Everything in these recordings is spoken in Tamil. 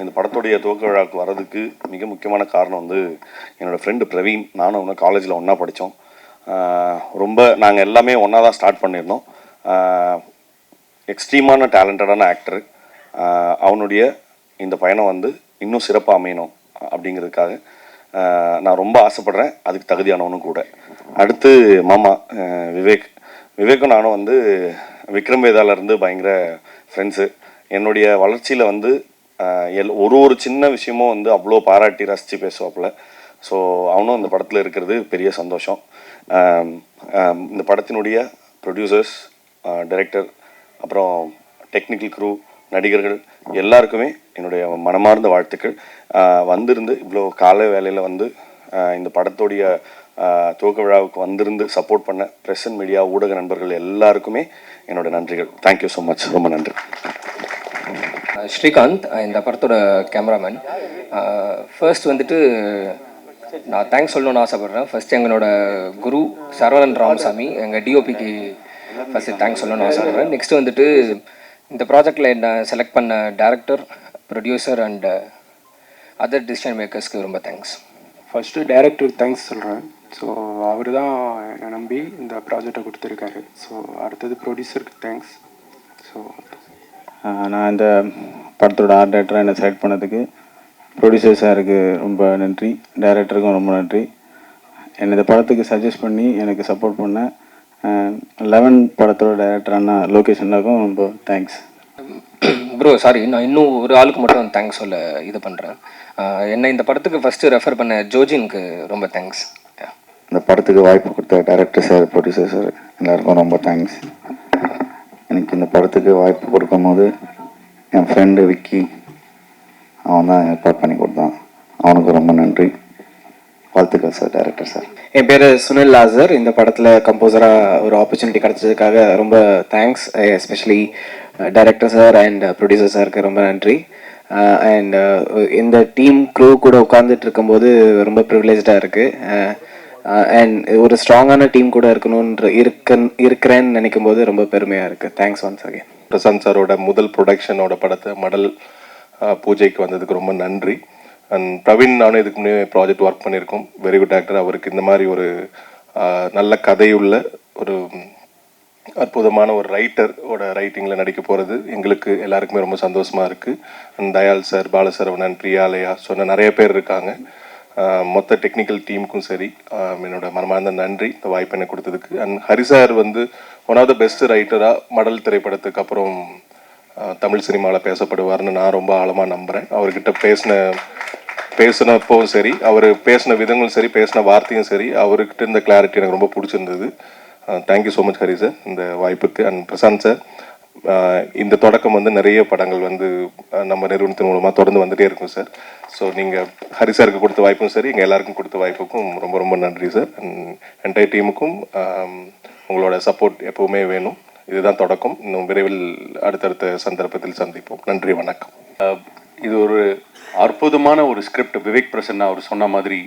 இந்த படத்துடைய துவக்க விழாவுக்கு வர்றதுக்கு மிக முக்கியமான காரணம் வந்து என்னோடய ஃப்ரெண்டு பிரவீன். நானும் ஒன்று காலேஜில் ஒன்றா படித்தோம். ரொம்ப நாங்கள் எல்லாமே ஒன்றா தான் ஸ்டார்ட் பண்ணியிருந்தோம். எக்ஸ்ட்ரீமான டேலண்டடான ஆக்டரு. அவனுடைய இந்த பயணம் வந்து இன்னும் சிறப்பாக அமையணும் அப்படிங்கிறதுக்காக நான் ரொம்ப ஆசைப்பட்றேன். அதுக்கு தகுதியானவனும் கூட. அடுத்து மாமா விவேக்கும் நானும் வந்து விக்ரம் வேதாலேருந்து பயங்கர ஃப்ரெண்ட்ஸு. என்னுடைய வளர்ச்சியில் வந்து ஒரு சின்ன விஷயமும் வந்து அவ்வளோ பாராட்டி ரசித்து பேசுவாப்புல. ஸோ அவனும் இந்த படத்தில் இருக்கிறது பெரிய சந்தோஷம். இந்த படத்தினுடைய ப்ரொடியூசர்ஸ், டைரக்டர், அப்புறம் டெக்னிக்கல் க்ரூ, நடிகர்கள் எல்லாருக்குமே என்னுடைய மனமார்ந்த வாழ்த்துக்கள். வந்திருந்து இவ்வளோ கால வேலையில் வந்து இந்த படத்துடைய துவக்க விழாவுக்கு வந்திருந்து சப்போர்ட் பண்ண ப்ரெஸ் அண்ட் மீடியா ஊடக நண்பர்கள் எல்லாருக்குமே என்னோட நன்றிகள். Thank you so much. ரொம்ப நன்றி. ஸ்ரீகாந்த், இந்த படத்தோட கேமராமேன். ஃபர்ஸ்ட் வந்துட்டு நான் தேங்க்ஸ் சொல்லணும்னு ஆசைப்பட்றேன். ஃபர்ஸ்ட் எங்களோட குரு சரவணன் ராமசாமி, எங்கள் டிஓபிக்கு ஃபர்ஸ்ட் தேங்க்ஸ் சொல்லணும்னு ஆசைப்பட்றேன். நெக்ஸ்ட் வந்துட்டு இந்த ப்ராஜெக்டில் என்ன செலக்ட் பண்ண director, producer and other decision மேக்கர்ஸ்க்கு ரொம்ப தேங்க்ஸ். ஃபஸ்ட்டு டேரக்டருக்கு தேங்க்ஸ் சொல்கிறேன். ஸோ அவர் தான் என்னை நம்பி இந்த ப்ராஜெக்டை கொடுத்துருக்காரு. ஸோ அடுத்தது ப்ரொடியூசருக்கு தேங்க்ஸ். ஸோ நான் இந்த படத்தோட ஆர்ட் டைரக்டராக என்னை செலக்ட் பண்ணதுக்கு ப்ரொடியூசர் சாருக்கு ரொம்ப நன்றி, டைரக்டருக்கும் ரொம்ப நன்றி. என்னை இந்த படத்துக்கு சஜஸ்ட் பண்ணி எனக்கு சப்போர்ட் பண்ண 11 படத்தோட டைரக்டரான லோகேஷ் அண்ணாக்கும் ரொம்ப தேங்க்ஸ். ப்ரோ சாரி, நான் இன்னும் ஒரு ஆளுக்கு மட்டும் தேங்க்ஸ் சொல்ல இது பண்ணுறேன். என்னை இந்த படத்துக்கு ஃபஸ்ட்டு ரெஃபர் பண்ண ஜோஜினுக்கு ரொம்ப தேங்க்ஸ். இந்த படத்துக்கு வாய்ப்பு கொடுத்த டைரக்டர் சார், ப்ரொடியூசர் சார் எல்லாருக்கும் ரொம்ப தேங்க்ஸ். எனக்கு இந்த படத்துக்கு வாய்ப்பு கொடுக்கும் போது என் ஃப்ரெண்டு விக்கி அவன் தான் ஏற்பாடு பண்ணி கொடுத்தான். அவனுக்கு ரொம்ப நன்றி. வாழ்த்துக்கள் சார், டைரக்டர் சார். என் பேர் சுனில் லாசர். இந்த படத்தில் கம்போசராக ஒரு ஆப்பர்ச்சுனிட்டி கிடச்சதுக்காக ரொம்ப thanks. Especially director sir and producer சாருக்கு ரொம்ப நன்றி. அண்ட் இந்த டீம் க்ரூ கூட உட்காந்துட்டு இருக்கும்போது ரொம்ப ப்ரிவிலேஜாக இருக்குது. அண்ட் ஒரு ஸ்ட்ராங்கான டீம் கூட இருக்கிறேன்னு நினைக்கும் போது ரொம்ப பெருமையாக இருக்குது. Thanks once again. பிரசாந்த் சாரோட முதல் ப்ரொடக்ஷனோட படத்தை மடல் பூஜைக்கு வந்ததுக்கு ரொம்ப நன்றி. அண்ட் பிரவீன், நானும் இதுக்கு முன்னே ப்ராஜெக்ட் ஒர்க் பண்ணியிருக்கோம். Very good actor. அவருக்கு இந்த மாதிரி ஒரு நல்ல கதையுள்ள ஒரு அற்புதமான ஒரு ரைட்டரோட ரைட்டிங்கில் நடிக்க போகிறது எங்களுக்கு எல்லாருக்குமே ரொம்ப சந்தோஷமாக இருக்குது. அண்ட் தயால் சார், பாலசரவணன், பிரியாலயா சொன்ன நிறைய பேர் இருக்காங்க. மொத்த டெக்னிக்கல் டீமுக்கும் சரி என்னோட மனமார்ந்த நன்றி இந்த வாய்ப்பு எனக்கு கொடுத்ததுக்கு. அண்ட் ஹரிசார் வந்து ஒன் ஆஃப் த பெஸ்ட் ரைட்டராக மடல் திரைப்படத்துக்கு அப்புறம் தமிழ் சினிமாவில் பேசப்படுவார்னு நான் ரொம்ப ஆழமாக நம்புகிறேன். அவர்கிட்ட பேசினப்பவும் சரி, அவர் பேசின விதங்களும் சரி, பேசின வார்த்தையும் சரி, அவர்கிட்ட இந்த கிளாரிட்டி எனக்கு ரொம்ப பிடிச்சிருந்தது. Thank you so much Hari sir இந்த வாய்ப்புக்கு. அண்ட் பிரசாந்த் சார், இந்த தொடக்கம் வந்து நிறைய படங்கள் வந்து நம்ம நிறுவனத்தின் மூலமாக தொடர்ந்து வந்துகிட்டே இருக்கும் சார். ஸோ நீங்கள் ஹரி சாருக்கு கொடுத்த வாய்ப்பும் சரி, எங்கள் எல்லாருக்கும் கொடுத்த வாய்ப்புக்கும் ரொம்ப ரொம்ப நன்றி சார். அண்ட் என்டையர் டீமுக்கும் உங்களோட சப்போர்ட் எப்போவுமே வேணும். இதுதான் தொடக்கம். இன்னும் விரைவில் அடுத்தடுத்த சந்தர்ப்பத்தில் சந்திப்போம். நன்றி, வணக்கம். இது ஒரு அற்புதமான ஒரு ஸ்கிரிப்ட். விவேக் பிரசன்னா அவர் சொன்ன மாதிரி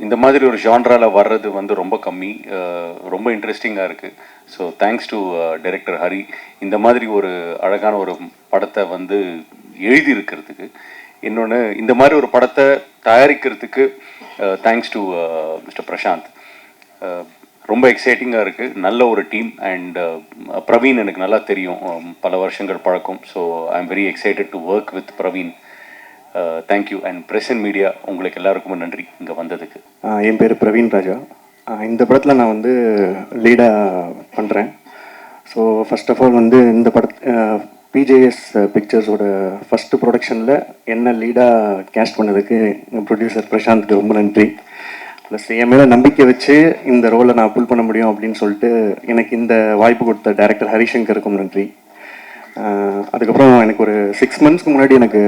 இந்த மாதிரி ஒரு ஜான்ராவில் வர்றது வந்து ரொம்ப கம்மி, ரொம்ப இன்ட்ரெஸ்டிங்காக இருக்குது. So thanks to director Hari இந்த மாதிரி ஒரு அழகான ஒரு படத்தை வந்து எழுதியிருக்கிறதுக்கு. இன்னொன்று, இந்த மாதிரி ஒரு படத்தை தயாரிக்கிறதுக்கு தேங்க்ஸ் டு மிஸ்டர் பிரசாந்த். ரொம்ப எக்ஸைட்டிங்காக இருக்குது. நல்ல ஒரு டீம். அண்ட் பிரவீன் எனக்கு நல்லா தெரியும், பல வருஷங்கள் பழக்கம். So I am very excited to work with Praveen. Thank you. And press and media உங்களுக்கு எல்லாருக்குமே நன்றி இங்கே வந்ததுக்கு. என் பேர் பிரவீன் ராஜா. இந்த படத்தில் நான் வந்து லீடாக பண்ணுறேன். ஸோ ஃபர்ஸ்ட் ஆஃப் ஆல் வந்து இந்த பிஜேஎஸ் பிக்சர்ஸோட ஃபஸ்ட்டு ப்ரொடக்ஷனில் என்ன லீடாக கேஸ்ட் பண்ணதுக்கு எங்கள் ப்ரொடியூசர் பிரசாந்த்க்கு ரொம்ப நன்றி. ப்ளஸ் என் மேலே நம்பிக்கை வச்சு இந்த ரோலை நான் புல் பண்ண முடியும் அப்படின்னு சொல்லிட்டு எனக்கு இந்த வாய்ப்பு கொடுத்த டைரக்டர் ஹரிசங்கருக்கும் நன்றி. அதுக்கப்புறம் எனக்கு ஒரு 6 மந்த்ஸ்க்கு முன்னாடி எனக்கு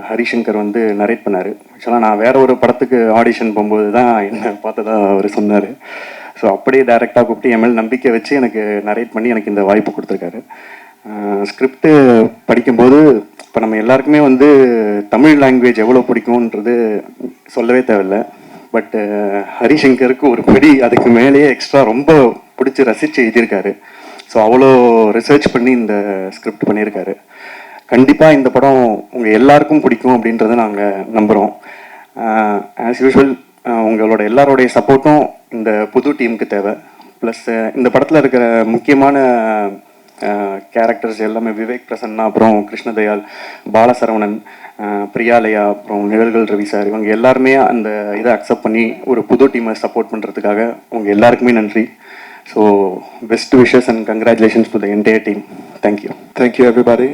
ஹரிசங்கர் வந்து நரேட் பண்ணார். ஆக்சுவலாக நான் வேறு ஒரு படத்துக்கு ஆடிஷன் போகும்போது தான் என்னை பார்த்ததாக அவர் சொன்னார். ஸோ அப்படியே டைரெக்டாக கூப்பிட்டு என் மேலே நம்பிக்கை வச்சு எனக்கு நரேட் பண்ணி எனக்கு இந்த வாய்ப்பு கொடுத்துருக்காரு. ஸ்கிரிப்டு படிக்கும்போது இப்போ நம்ம எல்லாருக்குமே வந்து தமிழ் லாங்குவேஜ் எவ்வளோ பிடிக்கும்ன்றது சொல்லவே தேவையில்லை. பட் ஹரிசங்கருக்கு ஒரு படி அதுக்கு மேலேயே எக்ஸ்ட்ரா ரொம்ப பிடிச்சி ரசித்து எழுதியிருக்காரு. ஸோ அவ்வளோ ரிசர்ச் பண்ணி இந்த ஸ்கிரிப்ட் பண்ணியிருக்காரு. கண்டிப்பாக இந்த படம் உங்கள் எல்லாருக்கும் பிடிக்கும் அப்படின்றத நாங்கள் நம்புகிறோம். ஆஸ் யூஷுவல் உங்களோட எல்லாரோடைய சப்போர்ட்டும் இந்த புது டீமுக்கு தேவை. ப்ளஸ் இந்த படத்தில் இருக்கிற முக்கியமான கேரக்டர்ஸ் எல்லாமே விவேக் பிரசன்னா, அப்புறம் கிருஷ்ணதயாள், பாலசரவணன், பிரியாலயா, அப்புறம் நிழல்கள் ரவி சார், இவங்க எல்லாருமே அந்த இதை அக்செப்ட் பண்ணி ஒரு புது டீமை சப்போர்ட் பண்ணுறதுக்காக உங்கள் எல்லாருக்குமே நன்றி. So best wishes and congratulations to the entire team. Thank you. Thank you, everybody.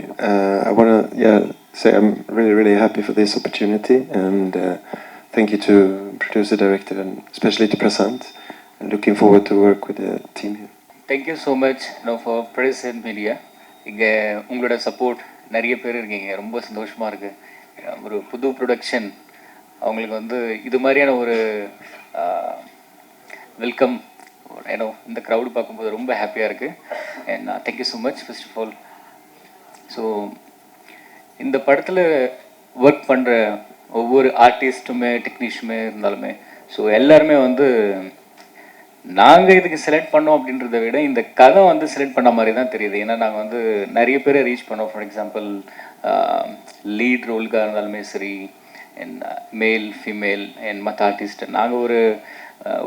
I want to say I'm really, really happy for this opportunity, and thank you to producer, director, and especially to Prasant. I'm looking forward to work with the team here. Thank you so much for press and media. இங்கே உங்களோட சப்போர்ட் நிறைய பேர் இருக்கீங்க, ரொம்ப சந்தோஷமாக இருக்குது. ஒரு புது ப்ரொடக்ஷன் அவங்களுக்கு வந்து இது மாதிரியான ஒரு வெல்கம் ஏன்னோ இந்த க்ரௌடு பார்க்கும்போது ரொம்ப ஹாப்பியாக இருக்குது. And thank you so much first of all. So இந்த படத்தில் ஒர்க் பண்ணுற ஒவ்வொரு ஆர்டிஸ்ட்டுமே டெக்னீஷியனுமே இருந்தாலுமே ஸோ எல்லாருமே வந்து நாங்கள் இதுக்கு செலக்ட் பண்ணோம் அப்படின்றத விட இந்த கதை வந்து செலக்ட் பண்ண மாதிரி தான் தெரியுது. ஏன்னா நாங்கள் வந்து நிறைய பேரை ரீச் பண்ணோம். ஃபார் எக்ஸாம்பிள் லீட் ரோலுக்காக இருந்தாலுமே சரி, அண்ட் மேல் ஃபீமேல் அண்ட் மற்ற ஆர்டிஸ்ட் நாங்கள்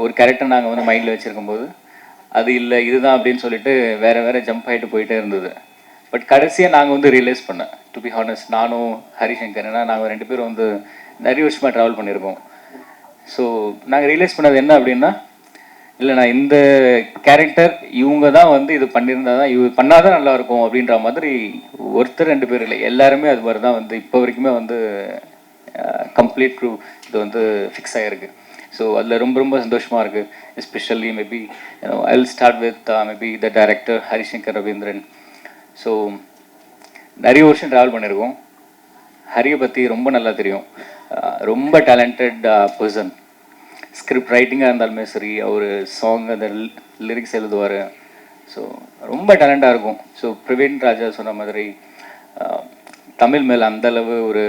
ஒரு கேரக்டர் நாங்கள் வந்து மைண்டில் வச்சுருக்கும்போது அது இல்லை இதுதான் அப்படின்னு சொல்லிட்டு வேறு ஜம்ப் ஆகிட்டு போயிட்டே இருந்தது. பட் கடைசியாக நாங்கள் வந்து ரியலைஸ் பண்ணேன், டு பி ஹானஸ்ட், நானும் ஹரிசங்கர், ஏன்னா நாங்கள் 2 பேரும் வந்து நிறைய வருஷமாக ட்ராவல் பண்ணியிருக்கோம். ஸோ நாங்கள் ரியலைஸ் பண்ணது என்ன அப்படின்னா, இல்லைண்ணா இந்த கேரக்டர் இவங்க தான் வந்து இது பண்ணியிருந்தா தான் இது பண்ணாதான் நல்லாயிருக்கும் அப்படின்ற மாதிரி ஒருத்தர் 2 பேர் இல்லை, எல்லாருமே அது மாதிரி தான் வந்து இப்போ வரைக்குமே வந்து கம்ப்ளீட் க்ரூ இது வந்து ஃபிக்ஸ் ஆகிருக்கு. ஸோ அதில் ரொம்ப ரொம்ப சந்தோஷமாக இருக்குது. Especially maybe I will start with maybe the director Harishankar Ravindran. So நிறைய வருஷம் ட்ராவல் பண்ணியிருக்கோம். ஹரியை பற்றி ரொம்ப நல்லா தெரியும். ரொம்ப டேலண்டட் பர்சன். ஸ்கிரிப்ட் ரைட்டிங்காக இருந்தாலுமே சரி, அவர் சாங் அந்த லிரிக்ஸ் எழுதுவார். ஸோ ரொம்ப டேலண்டாக இருக்கும். ஸோ பிரவீன் ராஜா சொன்ன மாதிரி தமிழ் மேலே அந்தளவு ஒரு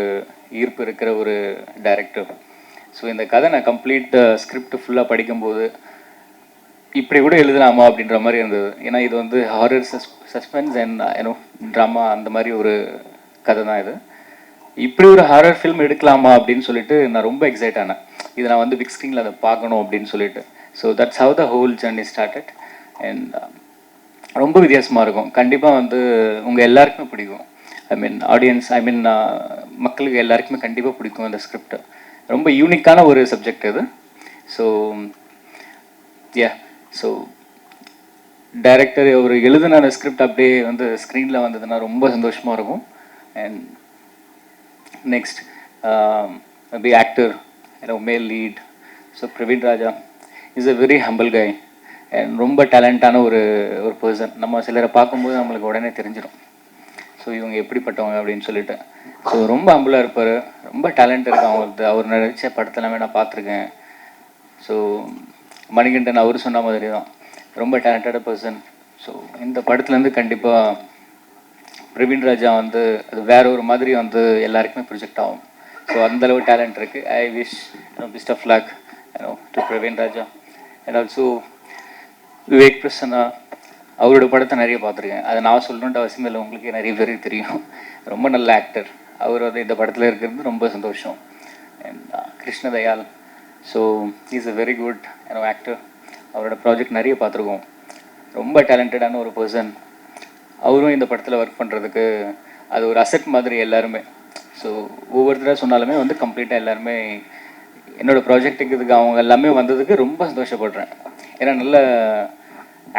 ஈர்ப்பு இருக்கிற ஒரு டைரக்டர். ஸோ இந்த கதை நான் கம்ப்ளீட் ஸ்கிரிப்ட் ஃபுல்லாக படிக்கும்போது இப்படி கூட எழுதலாமா அப்படின்ற மாதிரி இருந்தது. ஏன்னா இது வந்து ஹாரர் சஸ்பென்ஸ் அண்ட் ஏன்னோ ட்ராமா அந்த மாதிரி ஒரு கதை தான் இது. இப்படி ஒரு ஹாரர் ஃபில்ம் எடுக்கலாமா அப்படின்னு சொல்லிட்டு நான் ரொம்ப எக்ஸைட் ஆனேன். இதை நான் வந்து பிக் ஸ்க்ரீனில் அதை பார்க்கணும் அப்படின்னு சொல்லிட்டு. So that's how the whole journey started. And ரொம்ப வித்தியாசமாக இருக்கும். கண்டிப்பாக வந்து உங்கள் எல்லாருக்குமே பிடிக்கும். ஆடியன்ஸ் மக்களுக்கு எல்லாருக்குமே கண்டிப்பாக பிடிக்கும் அந்த ஸ்கிரிப்ட். ரொம்ப யூனிக்கான ஒரு சப்ஜெக்ட் இது. ஸோ ஸோ டைரக்டர் ஒரு எழுதின அந்த ஸ்கிரிப்ட் அப்படியே வந்து ஸ்க்ரீனில் வந்ததுன்னா ரொம்ப சந்தோஷமாக இருக்கும். அண்ட் நெக்ஸ்ட் மேபி ஆக்டர் மேல் lead. So Praveen Raja is a very humble guy and ரொம்ப டேலண்டான ஒரு பர்சன். நம்ம சிலரை பார்க்கும்போது நம்மளுக்கு உடனே தெரிஞ்சிடும் ஸோ இவங்க எப்படிப்பட்டவங்க அப்படின்னு சொல்லிட்டு. ஸோ ரொம்ப ஹம்பிளாக இருப்பார், ரொம்ப டேலண்ட் இருக்குது அவங்களுக்கு. அவர் நடித்த படத்தெல்லாமே நான் பார்த்துருக்கேன். ஸோ மணிகண்டன் அவர் சொன்ன மாதிரி தான் ரொம்ப டேலண்டட் பர்சன். ஸோ இந்த படத்துலேருந்து கண்டிப்பாக பிரவீன் ராஜா வந்து அது வேற ஒரு மாதிரி வந்து எல்லாருக்குமே ப்ரொஜெக்ட் ஆகும். ஸோ அந்தளவு டேலண்ட் இருக்குது. I wish best of luck to Praveen Raja. And also Vivek Prasanna, அவரோட படத்தை நிறைய பார்த்துருக்கேன். அதை நான் சொல்லணுன்ற அவசியம் இல்லை, உங்களுக்கு நிறைய பேருக்கு தெரியும். ரொம்ப நல்ல ஆக்டர். அவர் வந்து இந்த படத்தில் இருக்கிறது ரொம்ப சந்தோஷம். And Krishnadayal, so is a very good actor. அவரோட ப்ராஜெக்ட் நிறைய பார்த்துருக்கோம். ரொம்ப டேலண்டடான ஒரு பர்சன். அவரும் இந்த படத்தில் ஒர்க் பண்ணுறதுக்கு அது ஒரு அசெட் மாதிரி எல்லாருமே. ஸோ ஒவ்வொருத்தராக சொன்னாலுமே வந்து கம்ப்ளீட்டாக எல்லாருமே என்னோடய ப்ராஜெக்ட்டுக்கு இதுக்கு அவங்க எல்லாமே வந்ததுக்கு ரொம்ப சந்தோஷப்படுறேன். ஏன்னா நல்ல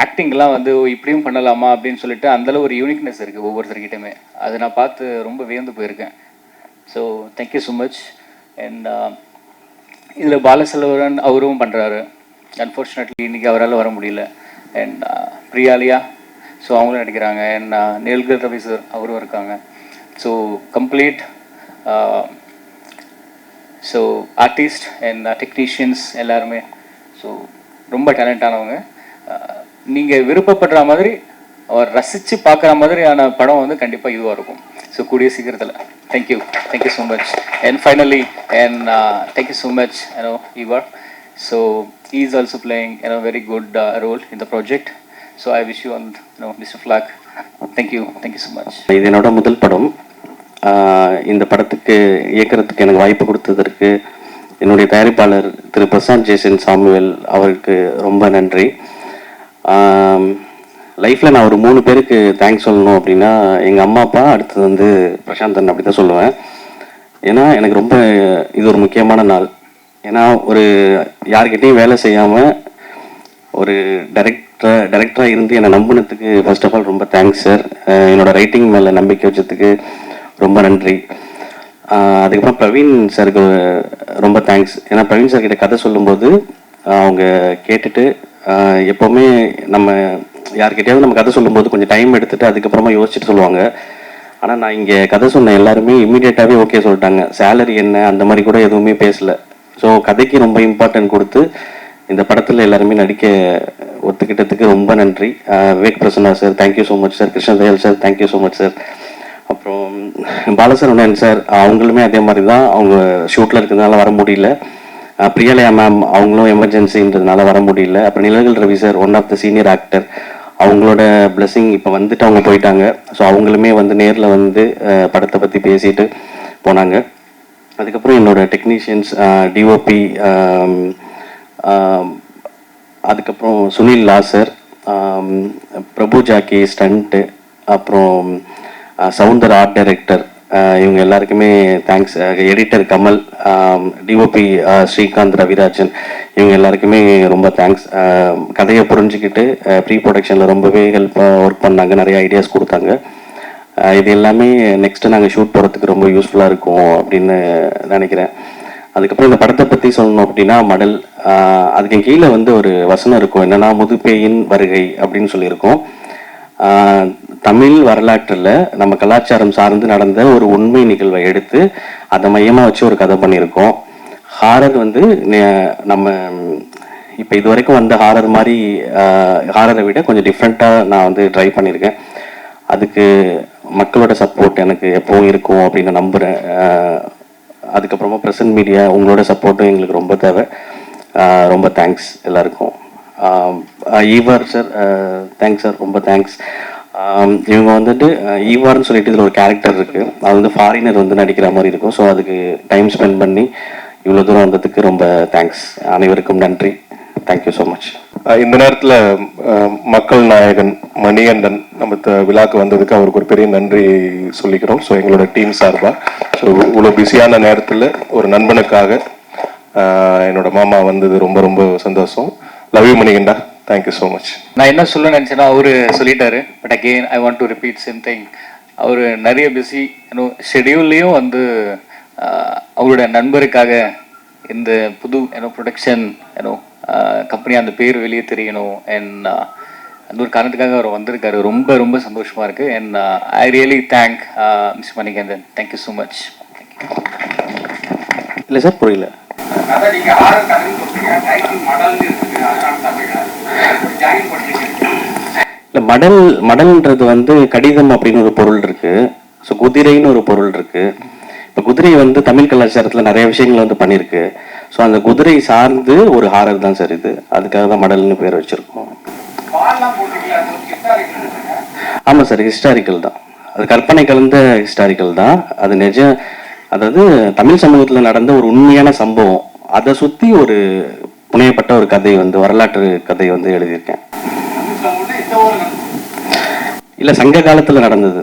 ஆக்டிங்லாம் வந்து இப்படியும் பண்ணலாமா அப்படின்னு சொல்லிட்டு அந்தளவு ஒரு யூனிக்னஸ் இருக்குது ஒவ்வொருத்தர்கிட்டையுமே. அதை நான் பார்த்து ரொம்ப வியந்து போயிருக்கேன். So thank you so much. And இதில் பாலசெல்வரன் அவரும் பண்ணுறாரு. அன்ஃபார்ச்சுனேட்லி இன்றைக்கி அவரால் வர முடியல. அண்ட் பிரியாலியா, ஸோ அவங்களும் நடிக்கிறாங்க. அண்ட் நிழல்கள் ரவி சார் அவரும் இருக்காங்க. So complete so artist and technicians எல்லாருமே ஸோ ரொம்ப டேலண்டானவங்க. நீங்கள் விருப்பப்படுற மாதிரி அவர் ரசித்து பார்க்குற மாதிரியான படம் வந்து கண்டிப்பாக இதுவாக இருக்கும். ஸோ கூடிய சீக்கிரத்தில். Thank you so much. And finally and thank you so much your. So he is also playing very good role in the project. So I wish you all best of luck. Thank you so much. இது என்னோட முதல் படம். இந்த படத்துக்கு இயக்கிறதுக்கு எனக்கு வாய்ப்பு கொடுத்ததற்கு என்னுடைய தயாரிப்பாளர் திரு பிரசாந்த் ஜேசன் சாமுவேல் அவருக்கு ரொம்ப நன்றி. லைஃப்பில் நான் ஒரு 3 பேருக்கு தேங்க்ஸ் சொல்லணும் அப்படின்னா எங்கள் அம்மா அப்பா, அடுத்தது வந்து பிரசாந்தன் அப்படி தான் சொல்லுவேன். ஏன்னா எனக்கு ரொம்ப இது ஒரு முக்கியமான நாள். ஏன்னா ஒரு யார்கிட்டையும் வேலை செய்யாமல் ஒரு டைரக்டராக இருந்து என்னை நம்பினதுக்கு ஃபர்ஸ்ட் ஆஃப் ஆல் ரொம்ப தேங்க்ஸ் சார். என்னோட ரைட்டிங் மேலே நம்பிக்கை வச்சதுக்கு ரொம்ப நன்றி. அதுக்கப்புறம் பிரவீன் சாருக்கு ரொம்ப தேங்க்ஸ். ஏன்னா பிரவீன் சார் கிட்ட கதை சொல்லும்போது அவங்க கேட்டுட்டு எப்போவுமே நம்ம யார்கிட்டயாவது நம்ம கதை சொல்லும்போது கொஞ்சம் டைம் எடுத்துகிட்டு அதுக்கப்புறமா யோசிச்சுட்டு சொல்லுவாங்க. ஆனால் நான் இங்கே கதை சொன்ன எல்லாருமே இம்மீடியட்டாகவே ஓகே சொல்லிட்டாங்க. சேலரி என்ன அந்த மாதிரி கூட எதுவுமே பேசலை. ஸோ கதைக்கு ரொம்ப இம்பார்ட்டன்ட் கொடுத்து இந்த படத்தில் எல்லாருமே நடிக்க ஒத்துக்கிட்டதுக்கு ரொம்ப நன்றி. Vivek Prasanna sir thank you so much sir. Krishnadayal sir thank you so much sir. அப்புறம் பாலசரவணன் சார் அவங்களுமே அதே மாதிரி தான். அவங்க ஷூட்டில் இருக்கிறதுனால வர முடியல. பிரியாலயா மேம் அவங்களும் எமர்ஜென்சின்றதுனால வர முடியல. அப்புறம் Nizhalgal Ravi sir one of the senior actor, அவங்களோட பிளெஸிங் இப்போ வந்துட்டு அவங்க போயிட்டாங்க. ஸோ அவங்களுமே வந்து நேரில் வந்து படத்தை பற்றி பேசிட்டு போனாங்க. அதுக்கப்புறம் என்னோட டெக்னீஷியன்ஸ் டிஓபி, அதுக்கப்புறம் சுனில் லாசர், பிரபு ஜாக்கி ஸ்டண்ட்டு, அப்புறம் சவுந்தர் ஆர்ட் டைரக்டர், இவங்க எல்லாருக்குமே thanks. Editor Kamal, DOP Srikanth Ravirajan, இவங்க எல்லாருக்குமே ரொம்ப தேங்க்ஸ். கதையை புரிஞ்சுக்கிட்டு ப்ரீ ப்ரொடக்ஷனில் ரொம்பவே ஹெல்ப்பாக ஒர்க் பண்ணாங்க, நிறைய ஐடியாஸ் கொடுத்தாங்க. இது எல்லாமே நெக்ஸ்ட்டு நாங்கள் ஷூட் போகிறதுக்கு ரொம்ப யூஸ்ஃபுல்லாக இருக்கும் அப்படின்னு நினைக்கிறேன். அதுக்கப்புறம் இந்த படத்தை பற்றி சொல்லணும் அப்படின்னா மடல், அதுக்கு கீழே வந்து ஒரு வசனம் இருக்கும், என்னென்னா முதுப்பேயின் வருகை அப்படின்னு சொல்லியிருக்கோம். தமிழ் வரலாற்றில் நம்ம கலாச்சாரம் சார்ந்து நடந்த ஒரு உண்மை நிகழ்வை எடுத்து அதை மையமாக வச்சு ஒரு கதை பண்ணியிருக்கோம். ஹாரர் வந்து நம்ம இப்போ இது வரைக்கும் வந்த ஹாரர் மாதிரி ஹாரரை விட கொஞ்சம் டிஃப்ரெண்ட்டாக நான் வந்து ட்ரை பண்ணியிருக்கேன். அதுக்கு மக்களோட சப்போர்ட் எனக்கு எப்போவும் இருக்கும் அப்படின்னு நம்புகிறேன். அதுக்கப்புறமா ப்ரெசன்ட் மீடியா உங்களோட சப்போர்ட்டும் எங்களுக்கு ரொம்ப தேவை. ரொம்ப தேங்க்ஸ் எல்லாருக்கும். ஈவார் சார் தேங்க்ஸ் சார், ரொம்ப தேங்க்ஸ். இவங்க வந்துட்டு ஈவார்னு சொல்லிட்டு இதில் ஒரு கேரக்டர் இருக்குது, அது வந்து ஃபாரினர் வந்து நடிக்கிற மாதிரி இருக்கும். ஸோ அதுக்கு டைம் ஸ்பெண்ட் பண்ணி இவ்வளோ தூரம் வந்ததுக்கு ரொம்ப தேங்க்ஸ். அனைவருக்கும் நன்றி. Thank you so much. இந்த நேரத்தில் மக்கள் நாயகன் மணிகண்டன் நம்ம விழாக்கு வந்ததுக்கு அவருக்கு ஒரு பெரிய நன்றி சொல்லிக்கிறோம். ஸோ எங்களோட டீம் சார்பாக. ஸோ இவ்வளோ பிஸியான நேரத்தில் ஒரு நண்பனுக்காக என்னோட மாமா வந்தது ரொம்ப ரொம்ப சந்தோஷம். லவ் யூ மணிகண்டா, தேங்க்யூ ஸோ மச். நான் என்ன சொல்ல நினச்சேன்னா அவரு சொல்லிட்டாரு. But again I want to repeat same thing. அவர் நிறைய பிஸி ஷெடியூல்லையும் வந்து அவருடைய நண்பருக்காக இந்த புது ப்ரொடக்ஷன் கம்பெனி அந்த பேர் வெளியே தெரியணும் அண்ட் அந்த ஒரு காரணத்துக்காக அவர் வந்திருக்காரு. ரொம்ப ரொம்ப சந்தோஷமா இருக்கு. And I really thank miss Manikandan. Thank you so much. இல்லை சார், புரியல. இல்லை, மடல்ன்றது வந்து கடிதம் அப்படின்னு ஒரு பொருள் இருக்கு. ஸோ குதிரைன்னு ஒரு பொருள் இருக்கு. இப்போ குதிரை வந்து தமிழ் கலாச்சாரத்தில் நிறைய விஷயங்கள் வந்து பண்ணியிருக்கு. ஸோ அந்த குதிரை சார்ந்து ஒரு ஹாரர் தான் சார் இது. அதுக்காக தான் மடல்னு பேர் வச்சிருக்கோம். ஆமாம் சார், ஹிஸ்டாரிக்கல் தான். அது கற்பனை கலந்த ஹிஸ்டாரிக்கல் தான். அது அதாவது தமிழ் சமூகத்தில் நடந்த ஒரு உண்மையான சம்பவம், அதை சுற்றி ஒரு புனையப்பட்ட ஒரு கதை வந்து வரலாற்று கதை வந்து எழுதியிருக்கேன். இல்லை, சங்க காலத்தில் நடந்தது.